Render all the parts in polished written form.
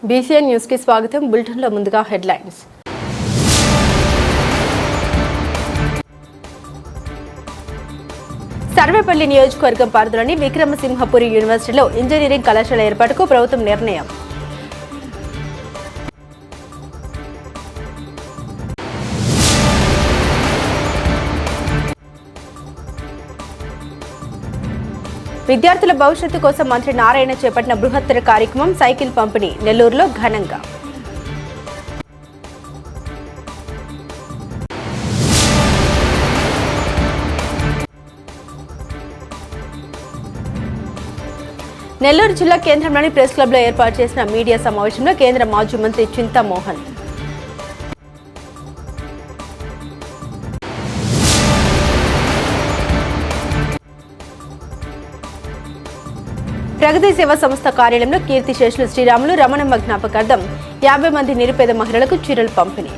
BCN news కి స్వాగతం. Bulletin లో ముందుగా హెడ్లైన్స్. సర్వేపల్లి నియోజకవర్గం పరిధిలోని విక్రమసింహపురి యూనివర్సిటీలో ఇంజనీరింగ్ కళాశాల ఏర్పాటుకు ప్రభుత్వం నిర్ణయం. విద్యార్థుల భవిష్యత్తు కోసం మంత్రి నారాయణ చేపట్టిన బృహత్తర కార్యక్రమం సైకిల్ పంపిణీ నెల్లూరులో ఘనంగా. నెల్లూరు జిల్లా కేంద్రంలోని ప్రెస్ క్లబ్లో ఏర్పాటు చేసిన మీడియా సమావేశంలో కేంద్ర మాజీ మంత్రి చింతామోహన్ ప్రగతి సేవా సంస్థ కార్యాలయంలో కీర్తిశేషులు శ్రీరాములు రమణమ్మ జ్ఞాపకార్థం 50 మంది నిరుపేద మహిళలకు చీరలు పంపిణీ.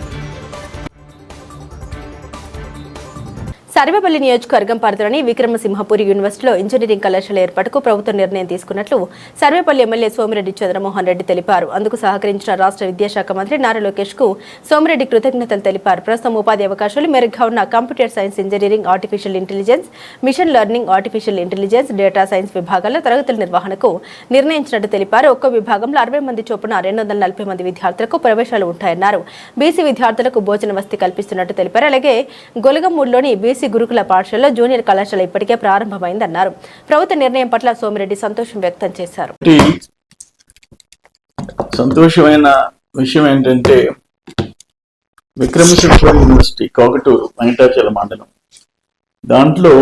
సర్వేపల్లి నియోజకవర్గం పరిధిలోని విక్రమసింహపురి యూనివర్సిటీలో ఇంజనీరింగ్ కళాశాల ఏర్పాటుకు ప్రభుత్వం నిర్ణయం తీసుకున్నట్లు సర్వేపల్లి ఎమ్మెల్యే సోమిరెడ్డి చంద్రమోహన్ రెడ్డి తెలిపారు. అందుకు సహకరించిన రాష్ట్ర విద్యాశాఖ మంత్రి నారా లోకేష్ కు సోమిరెడ్డి కృతజ్ఞతలు తెలిపారు. ప్రస్తుతం ఉపాధి అవకాశాలు మెరుగ్గా ఉన్న computer science, engineering, artificial intelligence, machine learning, artificial intelligence, data science విభాగాల్లో తరగతుల నిర్వహణకు నిర్ణయించినట్టు తెలిపారు. ఒక్కో విభాగంలో 60 మంది చొప్పున 240 మంది విద్యార్థులకు ప్రవేశాలు ఉంటాయన్నారు. బీసీ విద్యార్థులకు భోజన వసతి కల్పిస్తున్నట్టు తెలిపారు. అలాగే గొలగమూడులోని బీసీ గురుకుల పాఠశాలలో జూనియర్ కళాశాల ఇప్పటికే ప్రారంభమైందన్నారు. ప్రభుత్వ నిర్ణయం పట్ల సోమిరెడ్డి సంతోషం వ్యక్తం చేశారు. సంతోషమైన విషయం ఏంటంటే విక్రమసింహపురి యూనివర్సిటీ కోకటూరు వెంకటాచల మండలం దాంట్లో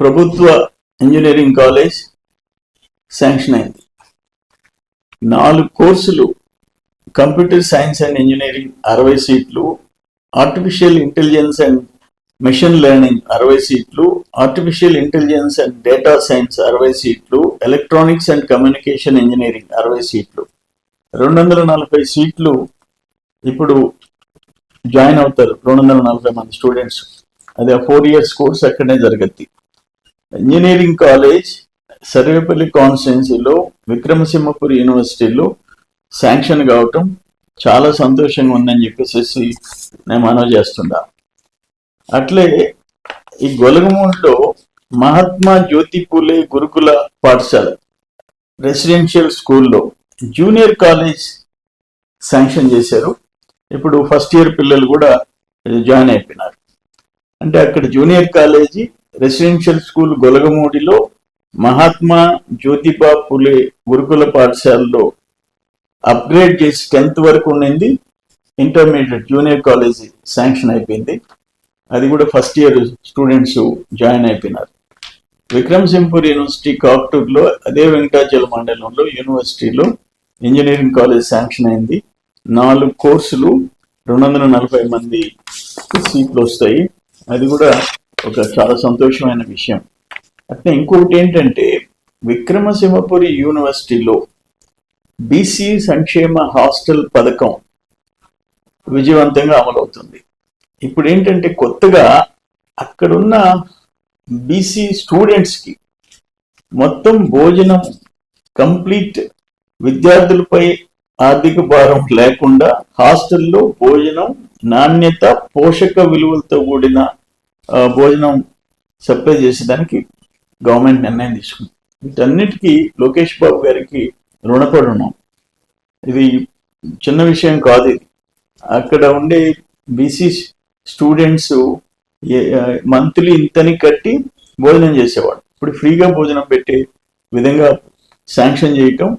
ప్రభుత్వ ఇంజనీరింగ్ కాలేజ్ శాంక్షన్ అయింది. 4 కోర్సులు కంప్యూటర్ సైన్స్ అండ్ ఇంజనీరింగ్ 60 సీట్లు, artificial intelligence and machine learning 60 సీట్లు, artificial intelligence and data science 60 సీట్లు, ఎలక్ట్రానిక్స్ అండ్ కమ్యూనికేషన్ ఇంజనీరింగ్ 60 సీట్లు, 240 సీట్లు ఇప్పుడు జాయిన్ అవుతారు. 240 మంది స్టూడెంట్స్. అది 4 ఇయర్స్ కోర్స్ అక్కడనే జరుగుద్ది. ఇంజనీరింగ్ కాలేజ్ సర్వేపల్లి కాన్స్టిట్యున్సీలో విక్రమసింహపురి యూనివర్సిటీలో శాంక్షన్ కావటం చాలా సంతోషంగా ఉందని చెప్పేసి నేను మనవి చేస్తున్నా. అట్లే ఈ గొలగమూడిలో మహాత్మా జ్యోతిపూలే గురుకుల పాఠశాల రెసిడెన్షియల్ స్కూల్లో జూనియర్ కాలేజ్ శాంక్షన్ చేశారు. ఇప్పుడు ఫస్ట్ ఇయర్ పిల్లలు కూడా జాయిన్ అయిపోయినారు. అంటే అక్కడ జూనియర్ కాలేజీ రెసిడెన్షియల్ స్కూల్ గొలగమూడిలో మహాత్మా జ్యోతిబా పూలే గురుకుల పాఠశాలలో అప్గ్రేడ్ చేసి 10th వరకు ఉండింది. ఇంటర్మీడియట్ జూనియర్ కాలేజీ శాంక్షన్ అయిపోయింది. అది కూడా ఫస్ట్ ఇయర్ స్టూడెంట్స్ జాయిన్ అయిపోయినారు. విక్రమసింహపురి యూనివర్సిటీ కాక్టూర్లో అదే వెంకటాచల మండలంలో యూనివర్సిటీలో ఇంజనీరింగ్ కాలేజ్ శాంక్షన్ అయింది. 4 కోర్సులు 240 మంది సీట్లు వస్తాయి. అది కూడా ఒక చాలా సంతోషమైన విషయం. అట్లా ఇంకొకటి ఏంటంటే విక్రమసింహపురి యూనివర్సిటీలో బీసీ సంక్షేమ హాస్టల్ పథకం విజయవంతంగా అమలవుతుంది. ఇప్పుడు ఏంటంటే కొత్తగా అక్కడున్న బీసీ స్టూడెంట్స్కి మొత్తం భోజనం కంప్లీట్ విద్యార్థులపై ఆర్థిక భారం లేకుండా హాస్టల్లో భోజనం నాణ్యత, పోషక విలువలతో కూడిన భోజనం సప్లై చేసేదానికి గవర్నమెంట్ నిర్ణయం తీసుకుంది. వీటన్నిటికీ లోకేష్ బాబు గారికి రుణపడి ఉన్నాం. ఇది చిన్న విషయం కాదు. ఇది అక్కడ ఉండే బీసీ స్టూడెంట్స్ మంత్లీ ఇంతని కట్టి భోజనం చేసేవాడు. ఇప్పుడు ఫ్రీగా భోజనం పెట్టే విధంగా శాంక్షన్ చేయటం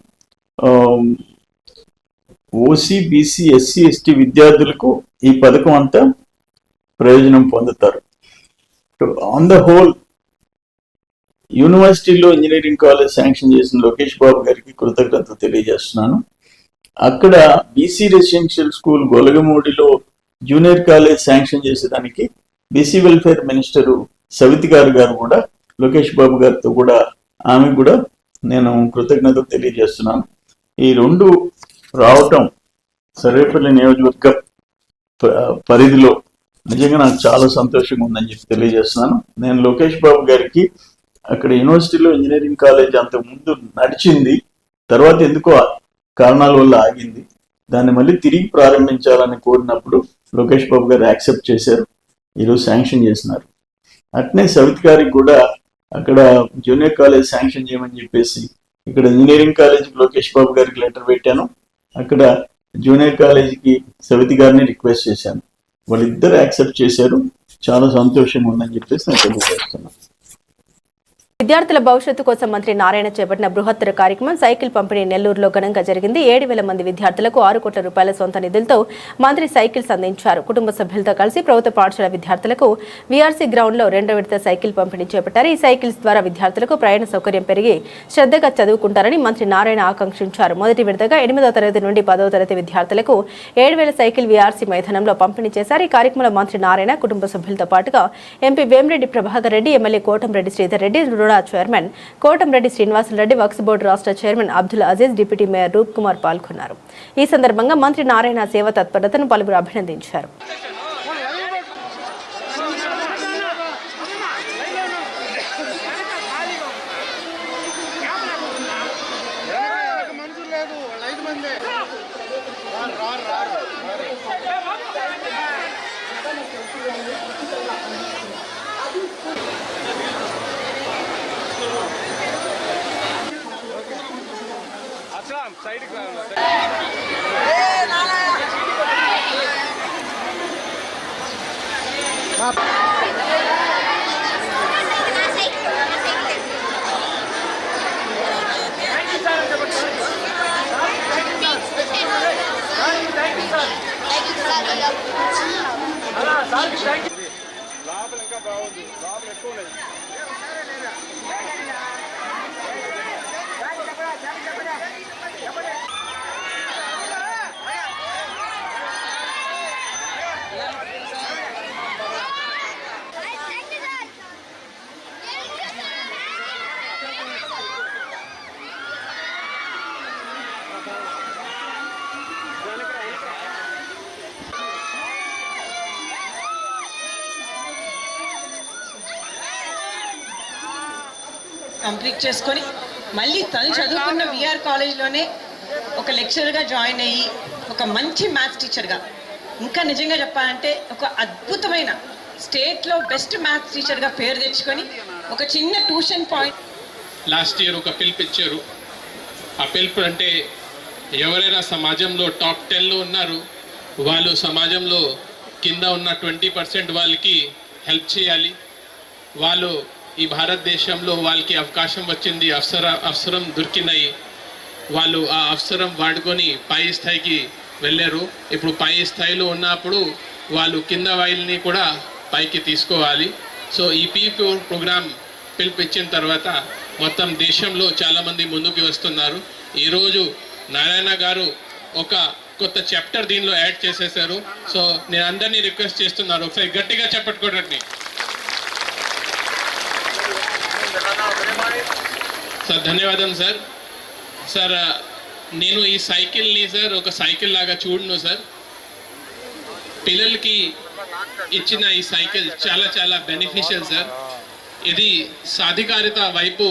ఓసీ, బీసీ, ఎస్సీ, ఎస్టీ విద్యార్థులకు ఈ పథకం అంతా ప్రయోజనం పొందుతారు. ఆన్ ద హోల్ యూనివర్సిటీలో ఇంజనీరింగ్ కాలేజ్ శాంక్షన్ చేసిన లోకేష్ బాబు గారికి కృతజ్ఞతలు తెలియజేస్తున్నాను. అక్కడ బీసీ రెసిడెన్షియల్ స్కూల్ గొలగమూడిలో జూనియర్ కాలేజ్ శాంక్షన్ చేసేదానికి BC welfare minister Savithi garu కూడా లోకేష్ బాబు గారితో కూడా ఆమెకు కూడా నేను కృతజ్ఞతలు తెలియజేస్తున్నాను. ఈ 2 రావటం సర్వేపల్లి నియోజకవర్గ పరిధిలో నిజంగా నాకు చాలా సంతోషంగా ఉందని చెప్పి తెలియజేస్తున్నాను. నేను లోకేష్ బాబు గారికి అక్కడ యూనివర్సిటీలో ఇంజనీరింగ్ కాలేజ్ అంత ముందు నడిచింది, తర్వాత ఎందుకో కారణాల వల్ల ఆగింది. దాన్ని మళ్ళీ తిరిగి ప్రారంభించాలని కోరినప్పుడు లోకేష్ బాబు గారు యాక్సెప్ట్ చేశారు, ఈరోజు శాంక్షన్ చేసినారు. అట్నే సవిత్ గారికి కూడా అక్కడ జూనియర్ కాలేజ్ శాంక్షన్ చేయమని చెప్పేసి ఇక్కడ ఇంజనీరింగ్ కాలేజీకి లోకేష్ బాబు గారికి లెటర్ పెట్టాను, అక్కడ జూనియర్ కాలేజీకి సవితి గారిని రిక్వెస్ట్ చేశాను. వాళ్ళిద్దరు యాక్సెప్ట్ చేశారు. చాలా సంతోషంగా ఉందని చెప్పేసి నేను తెలియజేస్తున్నాను. విద్యార్థుల భవిష్యత్తు కోసం మంత్రి నారాయణ చేపట్టిన బృహత్తర కార్యక్రమం సైకిల్ పంపిణీ నెల్లూరులో ఘనంగా జరిగింది. 7,000 మంది విద్యార్థులకు 6 కోట్ల రూపాయల సొంత నిధులతో మంత్రి సైకిల్స్ అందించారు. కుటుంబ సభ్యులతో కలిసి ప్రభుత్వ పాఠశాల విద్యార్థులకు వీఆర్సీ గ్రౌండ్ లో 2వ విడత సైకిల్ పంపిణీ చేపట్టారు. ఈ సైకిల్స్ ద్వారా విద్యార్థులకు ప్రయాణ సౌకర్యం పెరిగి శ్రద్ధగా చదువుకుంటారని మంత్రి నారాయణ ఆకాంక్షించారు. మొదటి విడతగా 8వ తరగతి నుండి 10వ తరగతి విద్యార్థులకు 7,000 సైకిల్ వీఆర్సీ మైదానంలో పంపిణీ చేశారు. ఈ కార్యక్రమంలో మంత్రి నారాయణ కుటుంబ సభ్యులతో పాటుగా MP Vemireddy Prabhakar Reddy, MLA Kotamreddy Sridhar Reddy, chairman Kotamreddy Srinivasareddy, వక్స్ బోర్డు రాష్ట్ర chairman Abdul Aziz, deputy mayor Roop Kumar పాల్గొన్నారు. ఈ సందర్భంగా మంత్రి నారాయణ సేవ తత్పరతను పలువురు అభినందించారు. కంప్లీట్ చేసుకొని మళ్ళీ తను చదువుకున్న విఆర్ కాలేజ్లోనే ఒక లెక్చరర్గా జాయిన్ అయ్యి ఒక మంచి మ్యాథ్స్ టీచర్గా, ఇంకా నిజంగా చెప్పాలంటే ఒక అద్భుతమైన స్టేట్లో బెస్ట్ మ్యాథ్స్ టీచర్గా పేరు తెచ్చుకొని ఒక చిన్న ట్యూషన్ పాయింట్ లాస్ట్ ఇయర్ ఒక పిలుపు ఇచ్చారు. ఆ పిలుపు అంటే ఎవరైనా సమాజంలో టాప్ 10లో ఉన్నారు, వాళ్ళు సమాజంలో కింద ఉన్న 20% వాళ్ళకి హెల్ప్ చేయాలి. వాళ్ళు ఈ భారతదేశంలో వాళ్ళకి అవకాశం వచ్చింది, అవసరం దొరికినాయి, వాళ్ళు ఆ అవసరం వాడుకొని పై స్థాయికి వెళ్ళారు. ఇప్పుడు పై స్థాయిలో ఉన్నప్పుడు వాళ్ళు కింద వాళ్ళని కూడా పైకి తీసుకోవాలి. సో ఈ పీపీ ప్రోగ్రామ్ పిలిపించిన తర్వాత మొత్తం దేశంలో చాలామంది ముందుకు వస్తున్నారు. ఈరోజు నారాయణ గారు ఒక కొత్త చాప్టర్ దీనిలో యాడ్ చేసేసారు. సో నేను అందరినీ రిక్వెస్ట్ చేస్తున్నాను, ఒకసారి గట్టిగా చెప్పట్టుకోవడానికి. సార్ ధన్యవాదం సార్. సార్ నేను ఈ సైకిల్ని సార్ ఒక సైకిల్ లాగా చూడను సార్. పిల్లలకి ఇచ్చిన ఈ సైకిల్ చాలా చాలా బెనిఫిషియల్ సార్. ఇది సాధికారిత వైపు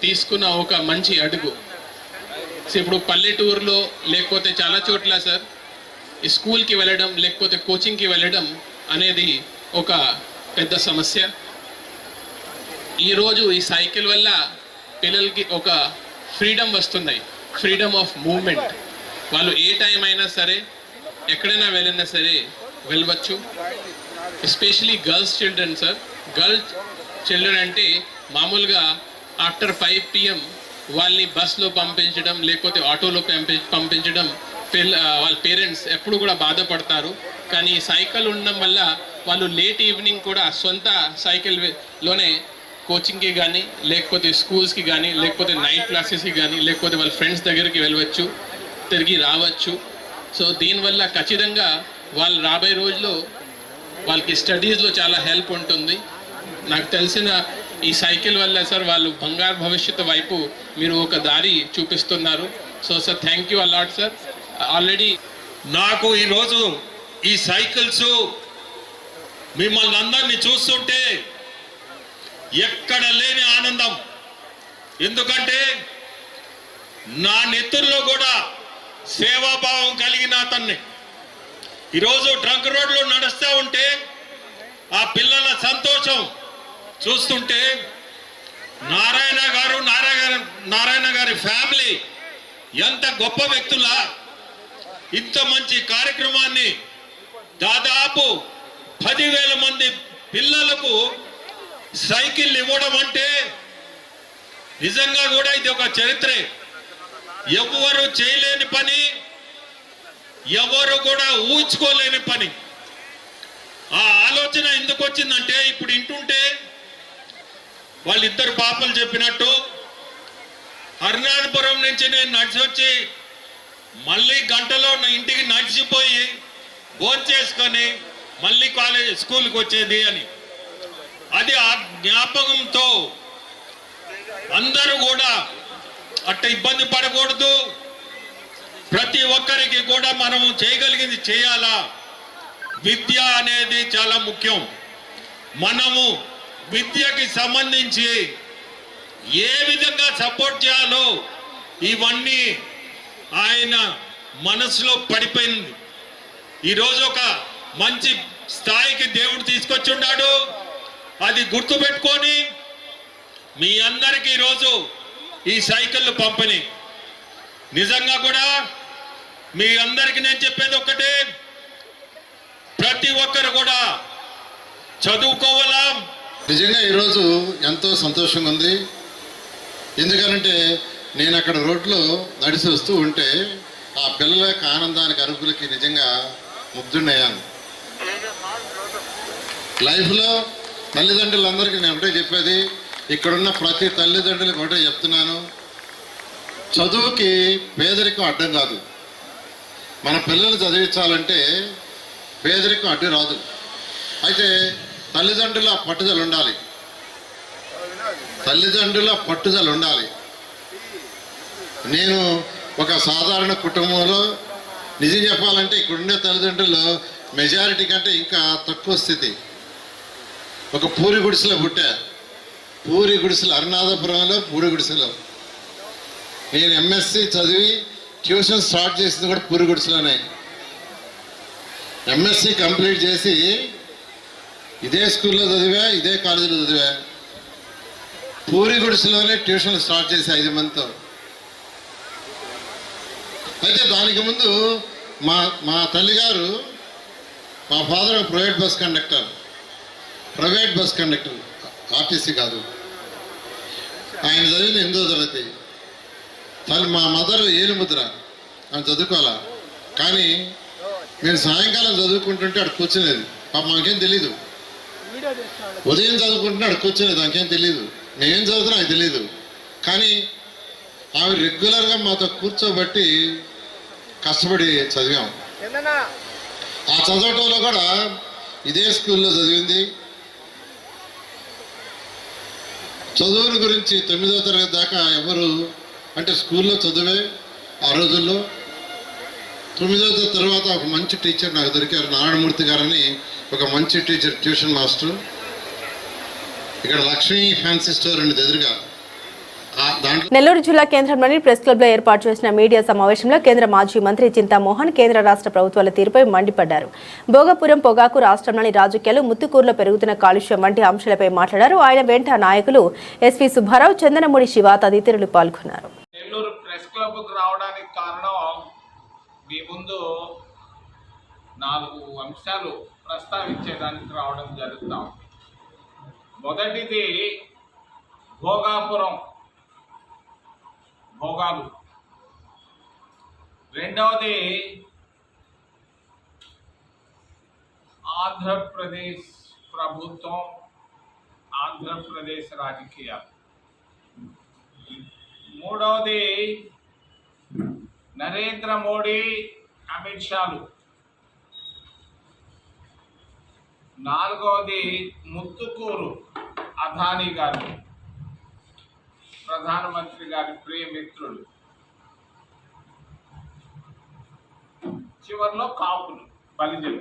తీసుకున్న ఒక మంచి అడుగు. ఇప్పుడు పల్లెటూరులో లేకపోతే చాలా చోట్ల సార్ ఈ స్కూల్కి వెళ్ళడం లేకపోతే కోచింగ్కి వెళ్ళడం అనేది ఒక పెద్ద సమస్య. ఈరోజు ఈ సైకిల్ వల్ల పిల్లలకి ఒక ఫ్రీడమ్ వస్తుంది, ఫ్రీడమ్ ఆఫ్ మూవ్మెంట్. వాళ్ళు ఏ టైం అయినా సరే ఎక్కడైనా వెళ్ళినా సరే వెళ్ళవచ్చు. Especially girls children sir. Girls children అంటే మామూలుగా ఆఫ్టర్ 5 PM వాళ్ళని బస్లో పంపించడం లేకపోతే ఆటోలో పంపించడం వాళ్ళ పేరెంట్స్ ఎప్పుడు కూడా బాధపడతారు. కానీ సైకిల్ ఉండడం వల్ల వాళ్ళు లేట్ ఈవినింగ్ కూడా సొంత సైకిల్లోనే కోచింగ్కి కానీ లేకపోతే స్కూల్స్కి కానీ లేకపోతే నైట్ క్లాసెస్కి కానీ లేకపోతే వాళ్ళ ఫ్రెండ్స్ దగ్గరికి వెళ్ళవచ్చు, తిరిగి రావచ్చు. సో దీనివల్ల ఖచ్చితంగా వాళ్ళు రాబోయే రోజుల్లో వాళ్ళకి స్టడీస్లో చాలా హెల్ప్ ఉంటుంది. నాకు తెలిసిన ఈ సైకిల్ వల్ల సార్ వాళ్ళు బంగారు భవిష్యత్తు వైపు మీరు ఒక దారి చూపిస్తున్నారు. So sir thank you a lot sir. Already నాకు ఈరోజు ఈ సైకిల్స్ మిమ్మల్ని అందరినీ చూస్తుంటే ఎక్కడ లేని ఆనందం. ఎందుకంటే నా నెత్తుల్లో కూడా సేవాభావం కలిగిన అతన్ని. ఈరోజు ట్రంక్ రోడ్లో నడుస్తూ ఉంటే ఆ పిల్లల సంతోషం చూస్తుంటే నారాయణ గారి ఫ్యామిలీ ఎంత గొప్ప వ్యక్తులా ఇంత మంచి కార్యక్రమాన్ని దాదాపు 10,000 మంది పిల్లలకు సైకిల్ ఇవ్వడం అంటే నిజంగా కూడా ఇది ఒక చరిత్రే. ఎవరు చేయలేని పని, ఎవరు కూడా ఊహించుకోలేని పని. ఆ ఆలోచన ఎందుకు వచ్చిందంటే ఇప్పుడు ఇంటుంటే వాళ్ళిద్దరు పాపలు చెప్పినట్టు హరినాథపురం నుంచి నేను నడిచి వచ్చి మళ్ళీ గంటలో నా ఇంటికి నడిచిపోయి భోంచేసుకొని మళ్ళీ స్కూల్కి వచ్చేది అని. అది ఆ జ్ఞాపకంతో అందరూ కూడా అట్ట ఇబ్బంది పడకూడదు. ప్రతి ఒక్కరికి కూడా మనము చేయగలిగింది చేయాలా. విద్య అనేది చాలా ముఖ్యం. మనము విద్యకి సంబంధించి ఏ విధంగా సపోర్ట్ చేయాలో ఇవన్నీ ఆయన మనసులో పడిపోయింది. ఈరోజు ఒక మంచి స్థాయికి దేవుడు తీసుకొచ్చి ఉన్నాడు. అది గుర్తుపెట్టుకొని మీ అందరికీ ఈరోజు ఈ సైకిళ్ళు పంపిణీ. నిజంగా కూడా మీ అందరికీ నేను చెప్పేది ఒక్కటే, ప్రతి ఒక్కరు కూడా చదువుకోవాలా. నిజంగా ఈరోజు ఎంతో సంతోషంగా ఉంది. ఎందుకనంటే నేను అక్కడ రోడ్లో నడిచి వస్తూ ఉంటే ఆ పిల్లల యొక్క ఆనందానికి అరుపులకి నిజంగా ముగ్ధున్నయ్యాను. లైఫ్లో తల్లిదండ్రులందరికీ నేను ఒకటే చెప్పేది, ఇక్కడున్న ప్రతి తల్లిదండ్రులకు ఒకటే చెప్తున్నాను, చదువుకి పేదరికం అడ్డం కాదు. మన పిల్లల్ని చదివించాలంటే పేదరికం అడ్డు రాదు. అయితే తల్లిదండ్రుల పట్టుదల ఉండాలి. నేను ఒక సాధారణ కుటుంబంలో నిజం చెప్పాలంటే ఇక్కడుండే తల్లిదండ్రులు మెజారిటీ కంటే ఇంకా తక్కువ స్థితి. ఒక పూరి గుడిసెలో పుట్టా. పూరి గుడిసెలు, హరినాథపురంలో పూరి గుడిసెలో. నేను ఎంఎస్సి చదివి ట్యూషన్ స్టార్ట్ చేసింది కూడా పూరి గుడిసెలోనే. ఎంఎస్సి కంప్లీట్ చేసి ఇదే స్కూల్లో చదివా, ఇదే కాలేజీలో చదివా. పూరి గుడిసెలోనే ట్యూషన్ స్టార్ట్ చేసి 5 మందితో. అయితే దానికి ముందు మా తల్లిగారు, మా father private bus conductor, RTC కాదు. ఆయన చదివింది 8వ తరగతి. మా మదర్ ఏలుముద్ర, ఆయన చదువుకోవాలా. కానీ నేను సాయంకాలం చదువుకుంటుంటే అక్కడ కూర్చునేది. పాప మాకేం తెలీదు. ఉదయం చదువుకుంటుంటే అక్కడ కూర్చునేది, నాకేం తెలీదు. నేనేం చదువుతున్నా నాకు తెలీదు. కానీ ఆమె రెగ్యులర్గా మాతో కూర్చోబెట్టి కష్టపడి చదివాం. ఆ చదవటంలో కూడా ఇదే స్కూల్లో చదివింది. చదువుల గురించి 9వ తరగతి దాకా ఎవరు అంటే స్కూల్లో చదివే ఆ రోజుల్లో. 9వ తరగతి తర్వాత ఒక మంచి టీచర్ నాకు దొరికారు, నారాయణమూర్తి గారని. ఒక మంచి టీచర్, ట్యూషన్ మాస్టర్. ఇక్కడ లక్ష్మీ ఫ్యాన్సీ స్టోర్ అనేది ఎదురుగా. నెల్లూరు జిల్లా కేంద్రంలోని ప్రెస్ క్లబ్ లో ఏర్పాటు చేసిన మీడియా సమావేశంలో కేంద్ర మాజీ మంత్రి చింతామోహన్ కేంద్ర రాష్ట్ర ప్రభుత్వాల తీరుపై మండిపడ్డారు. భోగపురం పొగాకు, రాష్ట్రంలోని రాజకీయాలు, ముత్తుకూరులో పెరుగుతున్న కాలుష్యం వంటి అంశాలపై మాట్లాడారు. ఆయన వెంట నాయకులు ఎస్వి సుబ్బారావు, చందనమూడి శివ తదితరులు పాల్గొన్నారు. నెల్లూరు ప్రెస్ క్లబ్ కు రావడానికి కారణం, మీ ముందు 4 అంశాలు ప్రస్తావించేదానికి రావడం జరుగుతాం. మొదటిది భోగాపురం భోగాలు, రెండవది ఆంధ్రప్రదేశ్ ప్రభుత్వం, ఆంధ్రప్రదేశ్ రాజకీయాలు, మూడవది నరేంద్ర మోడీ, అమిత్ షాలు, నాలుగవది ముత్తుకూరు అదానీ గారు, ప్రధానమంత్రి గారి ప్రియమిత్రులు, చివరిలో కాపులు, బలిజలు.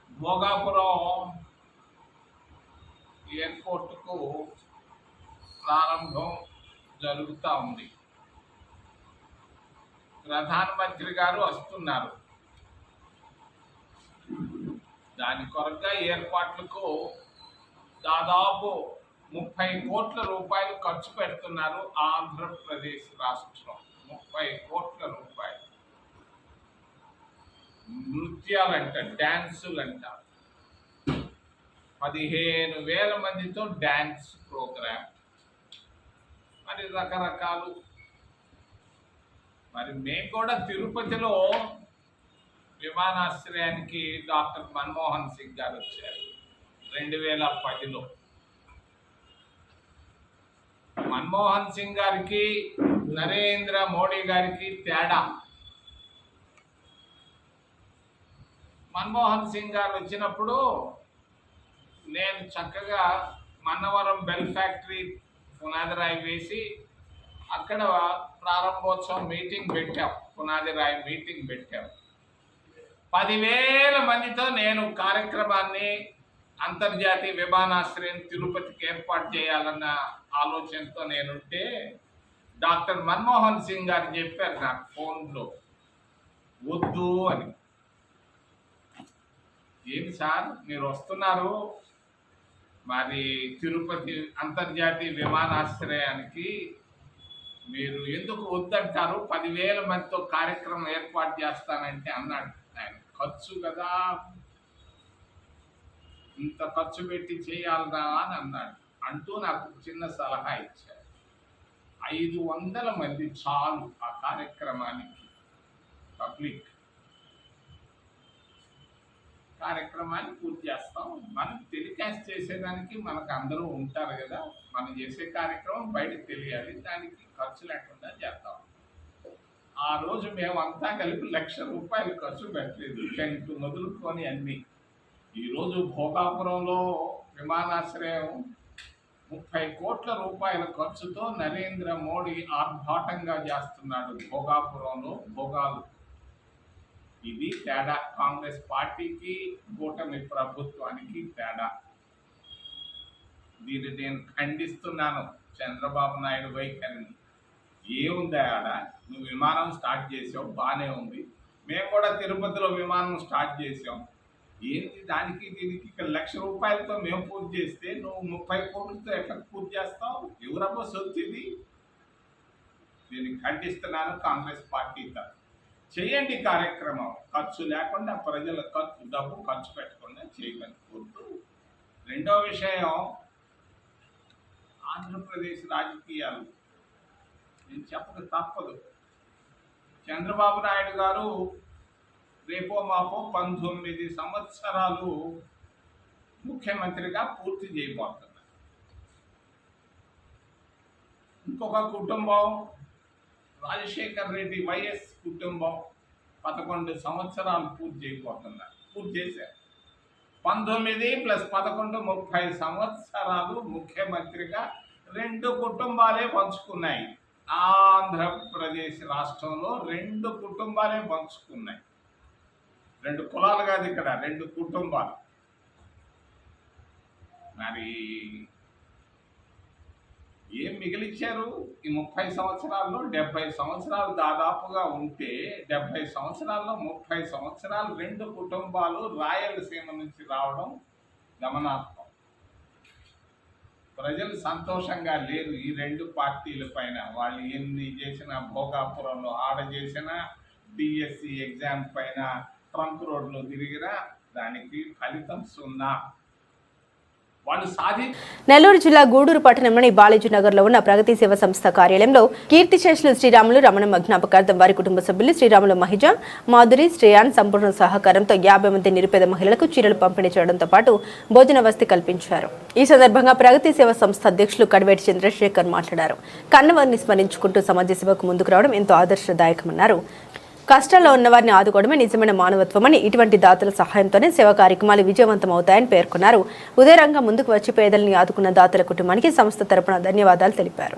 భోగాపురం ఎయిర్పోర్టుకు ప్రారంభం జరుగుతూ ఉంది. ప్రధానమంత్రి గారు వస్తున్నారు. దాని కొరగా ఏర్పాట్లకు దాదాపు 30 కోట్ల రూపాయలు ఖర్చు పెడుతున్నారు ఆంధ్రప్రదేశ్ రాష్ట్రం. 30 కోట్ల రూపాయలు. నృత్యాలంట, డ్యాన్సులంట, 15,000 మందితో డ్యాన్స్ ప్రోగ్రామ్, మరి రకరకాలు. మరి మేము కూడా తిరుపతిలో విమానాశ్రయానికి డాక్టర్ మన్మోహన్ సింగ్ గారు వచ్చారు 2010లో. మన్మోహన్ సింగ్ గారికి నరేంద్ర మోడీ గారికి తేడా. మన్మోహన్ సింగ్ గారు వచ్చినప్పుడు నేను చక్కగా మన్నవరం బెల్ ఫ్యాక్టరీ పునాది రాయి వేసి అక్కడ ప్రారంభోత్సవం మీటింగ్ పెట్టాం. పునాది రాయి మీటింగ్ పెట్టాం. 10,000 మందితో నేను కార్యక్రమాన్ని అంతర్జాతీయ విమానాశ్రయం తిరుపతికి ఏర్పాటు చేయాలన్న ఆలోచనతో నేనుంటే డాక్టర్ మన్మోహన్ సింగ్ గారు చెప్పారు నాకు ఫోన్లో, వద్దు అని. ఏంటి సార్ మీరు వస్తున్నారు, మరి తిరుపతి అంతర్జాతీయ విమానాశ్రయానికి మీరు ఎందుకు వద్దంటారు, 10,000 మందితో కార్యక్రమం ఏర్పాటు చేస్తానంటే అన్నాడు ఆయన. ఖర్చు కదా, ఇంత ఖర్చు పెట్టి చేయాలరా అని అన్నాడు. అంటూ నాకు చిన్న సలహా ఇచ్చారు. 500 మంది చాలు ఆ కార్యక్రమానికి. పబ్లిక్ కార్యక్రమాన్ని పూర్తి చేస్తాం. మనం టెలికాస్ట్ చేసేదానికి మనకు అందరూ ఉంటారు కదా, మనం చేసే కార్యక్రమం బయటకు తెలియాలి, దానికి ఖర్చు లేకుండా చేద్దాం. ఆ రోజు మేమంతా కలిపి 1,00,000 రూపాయలు ఖర్చు పెట్టలేదు, టెంట్ మొదలుకొని అన్నీ. ఈరోజు భోగాపురంలో విమానాశ్రయం 30 కోట్ల రూపాయల ఖర్చుతో నరేంద్ర మోడీ ఆర్భాటంగా చేస్తున్నాడు. భోగాపురంలో భోగాలు. ఇది తేడా. కాంగ్రెస్ పార్టీకి కూటమి ప్రభుత్వానికి తేడా. దీన్ని నేను ఖండిస్తున్నాను. చంద్రబాబు నాయుడు వైఖరిని. ఏముందా ఆడ, నువ్వు విమానం స్టార్ట్ చేసావు, బాగానే ఉంది. మేము కూడా తిరుపతిలో విమానం స్టార్ట్ చేసాం. ఏంటి దానికి దీనికి 1,00,000 రూపాయలతో మేము పూర్తి చేస్తే నువ్వు 30 కోట్లతో ఎట్లా పూర్తి చేస్తావు? ఎవరబ్బో సొత్తు ఇది? దీన్ని ఖండిస్తున్నాను. కాంగ్రెస్ పార్టీ చేయండి కార్యక్రమం, ఖర్చు లేకుండా, ప్రజల డబ్బు ఖర్చు పెట్టకుండా చేయమని కోరుతూ, రెండో విషయం ఆంధ్రప్రదేశ్ రాజకీయాలు నేను చెప్పక తప్పదు. చంద్రబాబు నాయుడు గారు రేపో మాపో 19 సంవత్సరాలు ముఖ్యమంత్రిగా పూర్తి చేయబోతున్నారు. ఇంకొక కుటుంబం రాజశేఖర్ రెడ్డి వైఎస్ కుటుంబం 11 సంవత్సరాలు పూర్తి చేయబోతున్నారు. పూర్తి చేశారు. 19 + 11 30 సంవత్సరాలు ముఖ్యమంత్రిగా 2 కుటుంబాలే పంచుకున్నాయి. ఆంధ్రప్రదేశ్ రాష్ట్రంలో 2 కుటుంబాలే పంచుకున్నాయి. 2 కులాలు కాదు ఇక్కడ, 2 కుటుంబాలు. మరి ఏం మిగిలిచ్చారు ఈ 30 సంవత్సరాల్లో? 70 సంవత్సరాలు దాదాపుగా ఉంటే 70 సంవత్సరాల్లో 30 సంవత్సరాలు 2 కుటుంబాలు రాయలసీమ నుంచి రావడం గమనార్హం. ప్రజలు సంతోషంగా లేరు ఈ 2 పార్టీల పైన. వాళ్ళు ఎన్ని చేసినా, భోగాపురంలో ఆడ చేసినా, డిఎస్సి ఎగ్జామ్ పైన ట్రంక్ రోడ్లో తిరిగినా దానికి ఫలితం 0. నెల్లూరు జిల్లా గూడూరు పట్టణంలోని బాలాజీ నగర్ లో ఉన్న ప్రగతి సేవ సంస్థ కార్యాలయంలో కీర్తిశేషులు శ్రీరాములు రమణమ్మ జ్ఞాపకార్థం వారి కుటుంబ సభ్యులు శ్రీరాములు మహిజ, మాధురి, శ్రేయాన్ సంపూర్ణ సహకారంతో 50 మంది నిరుపేద మహిళలకు చీరలు పంపిణీ చేయడంతో పాటు భోజన వసతి కల్పించారు. ఈ సందర్భంగా ప్రగతి సేవ సంస్థ అధ్యక్షులు కడివేటి చంద్రశేఖర్ మాట్లాడారు. కన్నవారిని స్మరించుకుంటూ సమాజ సేవకు ముందుకు రావడం ఎంతో ఆదర్శదాయకమన్నారు. కష్టాల్లో ఉన్న వారిని ఆదుకోవడమే నిజమైన మానవత్వమని, ఇటువంటి దాతల సహాయంతోనే సేవా కార్యక్రమాలు విజయవంతం అవుతాయని పేర్కొన్నారు. ఉదయరంగా ముందుకు వచ్చి పేదల్ని ఆదుకున్న దాతల కుటుంబానికి సంస్థ తరపున ధన్యవాదాలు తెలిపారు.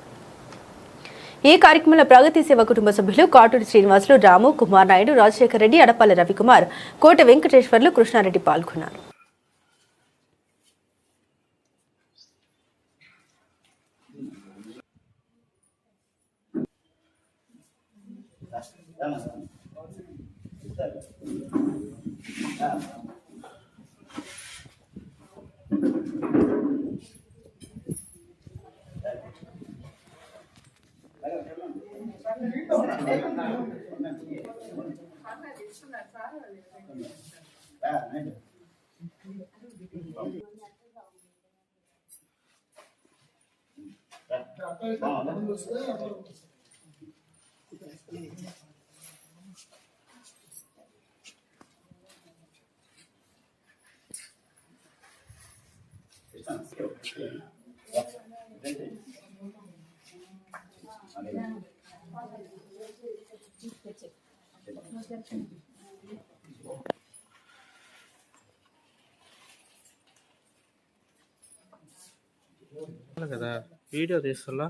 ఈ కార్యక్రమంలో ప్రగతి సేవ కుటుంబ సభ్యులు కాటూరి శ్రీనివాసులు, రాము, కుమార్ నాయుడు, రాజశేఖర్ రెడ్డి, అడపల్లి రవికుమార్, కోట వెంకటేశ్వర్లు, కృష్ణారెడ్డి పాల్గొన్నారు. కదా వీడియో తీస్తున్నా.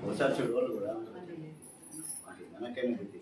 ఒకసారి చూడు వాళ్ళు కూడా మనకేమి బుద్ధి.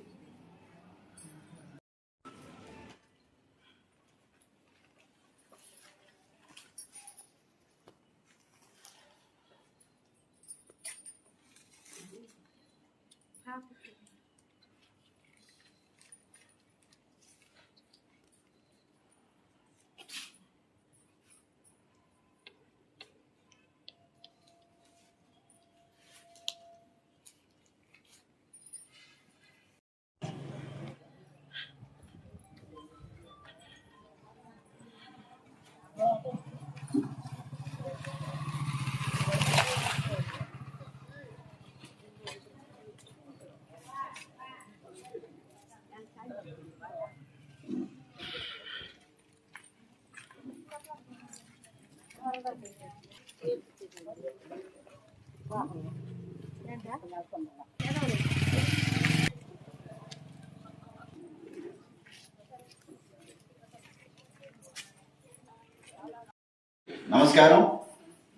నమస్కారం.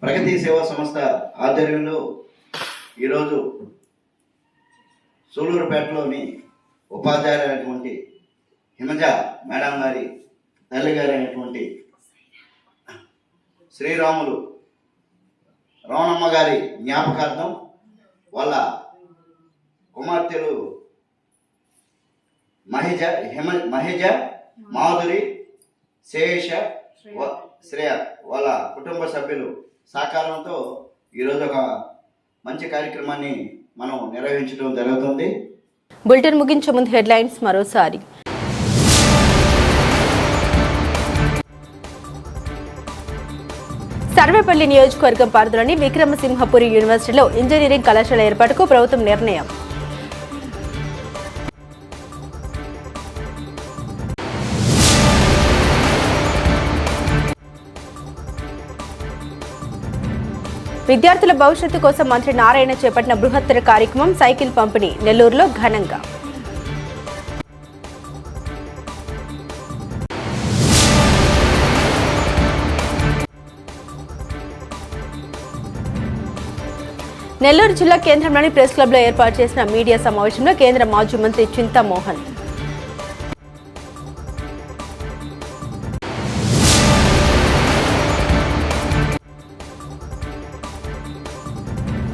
ప్రగతి సేవా సంస్థ ఆధ్వర్యంలో ఈరోజు సూలూరుపేటలోని ఉపాధ్యాయులైనటువంటి హిమజ మేడం గారి తల్లి గారైనటువంటి శ్రీరాములు రమణమ్మ గారి జ్ఞాపకార్థం వాళ్ళ కుమార్తెలు మహేజ మాధురి శేష శ్రేయ వాళ్ళ కుటుంబ సభ్యులు సహకారంతో ఈరోజు ఒక మంచి కార్యక్రమాన్ని మనం నిర్వహించడం జరుగుతుంది. బులెటిన్ ముగించే ముందు హెడ్లైన్స్ మరోసారి. సర్వేపల్లి నియోజకవర్గం పరిధిలోని విక్రమసింహపురి యూనివర్సిటీలో ఇంజనీరింగ్ కళాశాల ఏర్పాటుకు ప్రభుత్వం నిర్ణయం. విద్యార్థుల భవిష్యత్తు కోసం మంత్రి నారాయణ చేపట్టిన బృహత్తర కార్యక్రమం సైకిల్ పంపిణీ నెల్లూరులో ఘనంగా. నెల్లూరు జిల్లా కేంద్రంలోని ప్రెస్ క్లబ్లో ఏర్పాటు చేసిన మీడియా సమావేశంలో కేంద్ర మాజీ మంత్రి చింతామోహన్.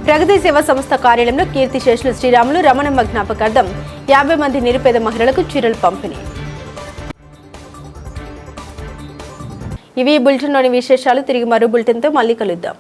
ప్రగతి సేవా సంస్థ కార్యాలయంలో కీర్తిశేషులు శ్రీరాములు రమణమ్మ జ్ఞాపకార్థం 50 మంది నిరుపేద మహిళలకు చీరలు పంపిణీ. ఇవి బులెటిన్లోని విశేషాలు. తిరిగి మరో బులెటిన్తో మళ్ళీ కలుద్దాం.